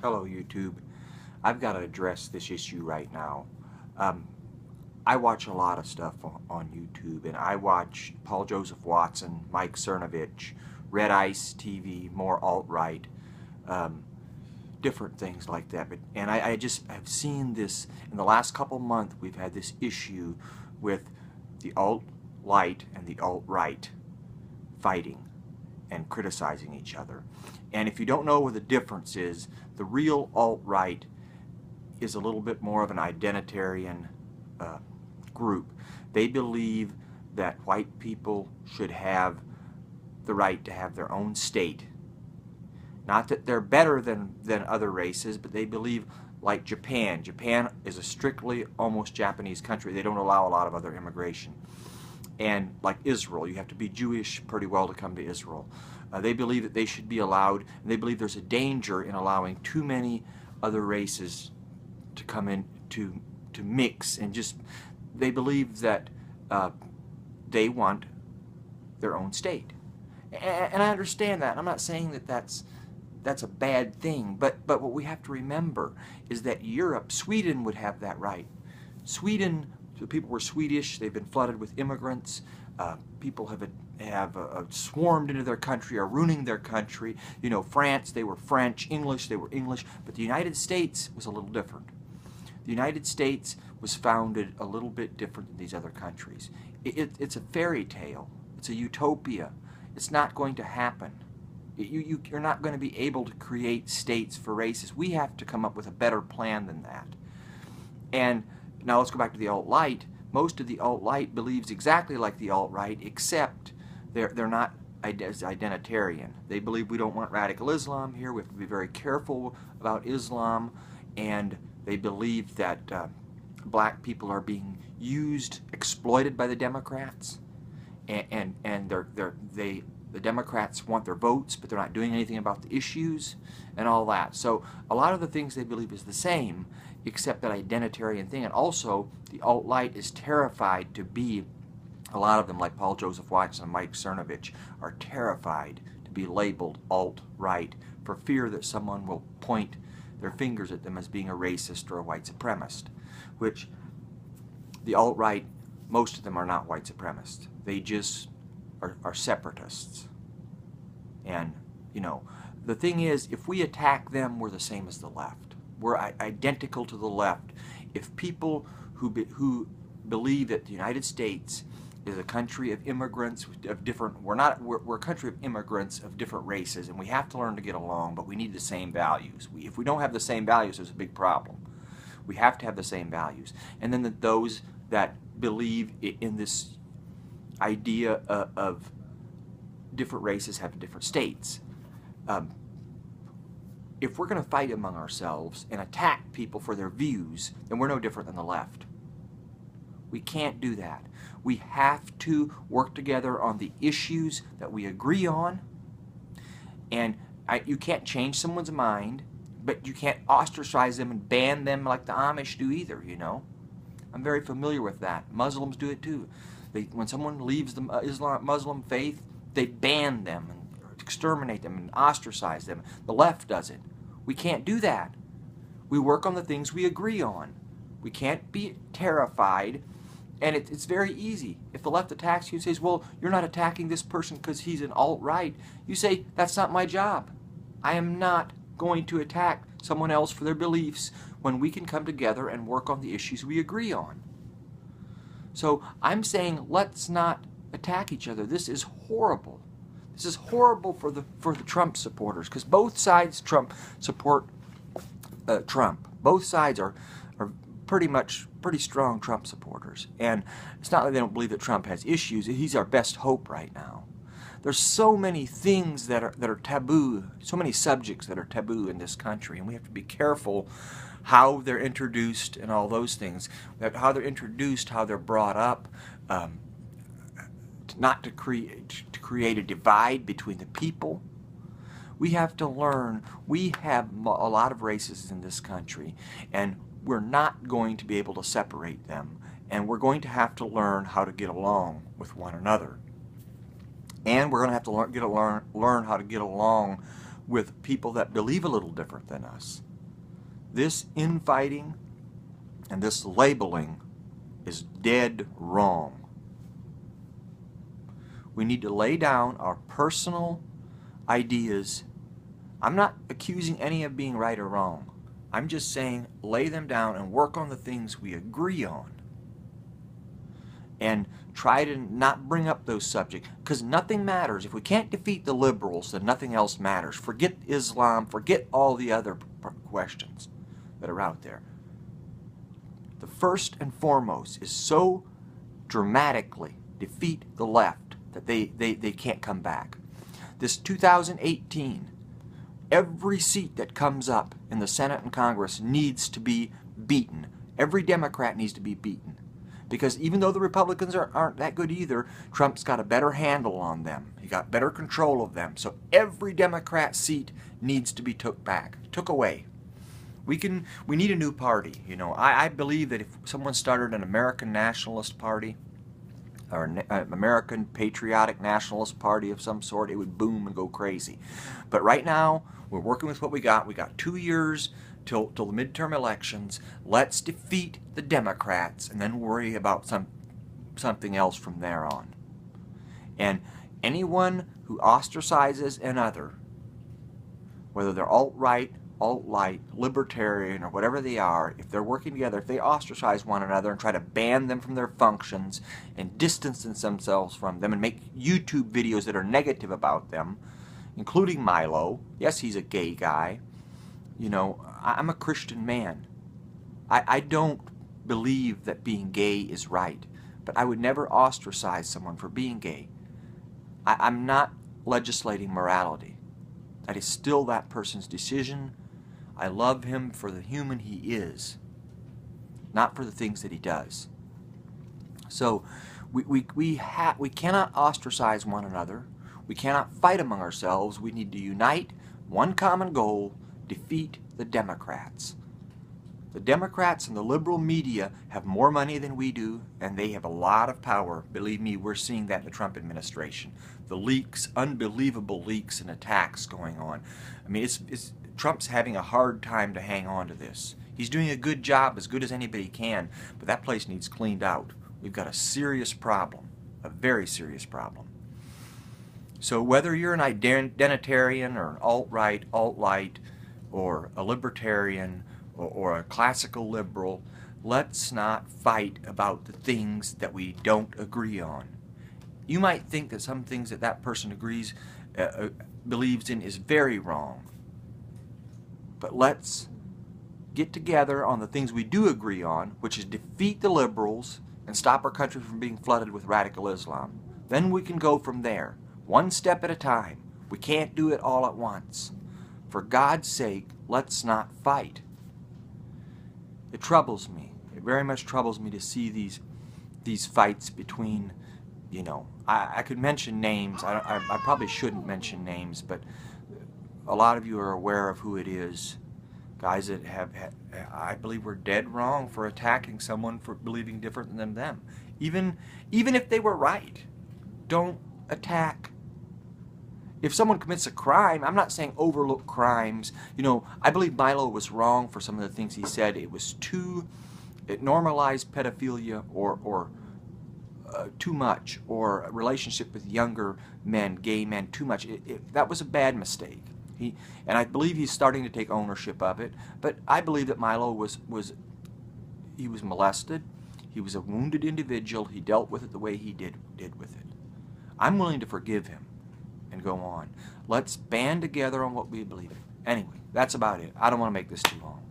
Hello, YouTube. I've got to address this issue right now. I watch a lot of stuff on YouTube, and I watch Paul Joseph Watson, Mike Cernovich, Red Ice TV, more alt-right, different things like that. And I just have seen this in the last couple months. We've had this issue with the alt-light and the alt-right fighting and criticizing each other. And if you don't know what the difference is, the real alt-right is a little bit more of an identitarian group. They believe that white people should have the right to have their own state. Not that they're better than other races, but they believe, like Japan. Japan is a strictly almost Japanese country. They don't allow a lot of other immigration. And like Israel, you have to be Jewish pretty well to come to Israel. They believe that they should be allowed, and they believe there's a danger in allowing too many other races to come in to mix, and just they believe that they want their own state. And I understand that. I'm not saying that that's a bad thing, but what we have to remember is that Europe, Sweden would have that right. Sweden, the people were Swedish. They've been flooded with immigrants. People have swarmed into their country, are ruining their country. You know, France, they were French. English, they were English. But the United States was a little different. The United States was founded a little bit different than these other countries. It's a fairy tale. It's a utopia. It's not going to happen. You're not going to be able to create states for races. We have to come up with a better plan than that. And now let's go back to the alt-light. Most of the alt-light believes exactly like the alt-right, except they're not identitarian. They believe we don't want radical Islam here. We have to be very careful about Islam, and they believe that black people are being used, exploited by the Democrats, and the Democrats want their votes, but they're not doing anything about the issues and all that. So a lot of the things they believe is the same, except that identitarian thing. And also, the alt-light is terrified to be, a lot of them, like Paul Joseph Watson and Mike Cernovich, are terrified to be labeled alt-right for fear that someone will point their fingers at them as being a racist or a white supremacist, which the alt-right, most of them are not white supremacists. They just are separatists. And, you know, the thing is, if we attack them, we're the same as the left. We're identical to the left. If people who believe that the United States is a country of immigrants of different, we're a country of immigrants of different races, and we have to learn to get along, but we need the same values. If we don't have the same values, there's a big problem. We have to have the same values. And then those that believe in this idea of different races have different states. If we're going to fight among ourselves and attack people for their views, then we're no different than the left. We can't do that. We have to work together on the issues that we agree on. And you can't change someone's mind, but you can't ostracize them and ban them like the Amish do either, you know. I'm very familiar with that. Muslims do it too. When someone leaves the Muslim faith, they ban them and exterminate them and ostracize them. The left does it. We can't do that. We work on the things we agree on. We can't be terrified, and it's very easy. If the left attacks you and says, well, you're not attacking this person because he's an alt-right, you say, that's not my job. I am not going to attack someone else for their beliefs when we can come together and work on the issues we agree on. So I'm saying let's not attack each other. This is horrible. This is horrible for the Trump supporters, because both sides support Trump. Both sides are pretty strong Trump supporters. And it's not like they don't believe that Trump has issues. He's our best hope right now. There's so many things that are taboo, so many subjects that are taboo in this country, and we have to be careful how they're introduced and all those things. How they're introduced, how they're brought up, not to create a divide between the people. We have to learn. We have a lot of races in this country, and we're not going to be able to separate them, and we're going to have to learn how to get along with one another. And we're going to have to learn how to get along with people that believe a little different than us. This infighting and this labeling is dead wrong. We need to lay down our personal ideas. I'm not accusing any of being right or wrong. I'm just saying lay them down and work on the things we agree on. And try to not bring up those subjects, because nothing matters. If we can't defeat the liberals, then nothing else matters. Forget Islam, forget all the other questions that are out there. The first and foremost is so dramatically defeat the left that they can't come back. This 2018, every seat that comes up in the Senate and Congress needs to be beaten. Every Democrat needs to be beaten. Because even though the Republicans aren't that good either, Trump's got a better handle on them. He got better control of them. So every Democrat seat needs to be took away. We need a new party. You know, I believe that if someone started an American Nationalist Party or an American Patriotic Nationalist Party of some sort, it would boom and go crazy. But right now, we're working with what we got. We got 2 years till the midterm elections. Let's defeat the Democrats and then worry about something else from there on. And anyone who ostracizes another, whether they're alt-right, alt-Lite, libertarian, or whatever they are, if they're working together, if they ostracize one another and try to ban them from their functions and distance themselves from them and make YouTube videos that are negative about them, including Milo. Yes, he's a gay guy. You know, I'm a Christian man. I don't believe that being gay is right, but I would never ostracize someone for being gay. I'm not legislating morality. That is still that person's decision. I love him for the human he is, not for the things that he does. So we cannot ostracize one another. We cannot fight among ourselves. We need to unite, one common goal, defeat the Democrats. The Democrats and the liberal media have more money than we do, and they have a lot of power. Believe me, we're seeing that in the Trump administration. The leaks, unbelievable leaks and attacks going on. I mean, Trump's having a hard time to hang on to this. He's doing a good job, as good as anybody can, but that place needs cleaned out. We've got a serious problem, a very serious problem. So whether you're an identitarian or alt-right, alt-Lite, or a libertarian, or a classical liberal, let's not fight about the things that we don't agree on. You might think that some things that person believes in is very wrong. But let's get together on the things we do agree on, which is defeat the liberals and stop our country from being flooded with radical Islam. Then we can go from there, one step at a time. We can't do it all at once. For God's sake, let's not fight. It troubles me. It very much troubles me to see these fights between, you know, I could mention names. I probably shouldn't mention names, but a lot of you are aware of who it is. Guys that I believe were dead wrong for attacking someone for believing different than them. Even if they were right, don't attack. If someone commits a crime, I'm not saying overlook crimes. You know, I believe Milo was wrong for some of the things he said. It normalized pedophilia or too much, or a relationship with younger men, gay men, too much. That was a bad mistake. And I believe he's starting to take ownership of it. But I believe that Milo was molested. He was a wounded individual. He dealt with it the way he did with it. I'm willing to forgive him and go on. Let's band together on what we believe in. Anyway, that's about it. I don't want to make this too long.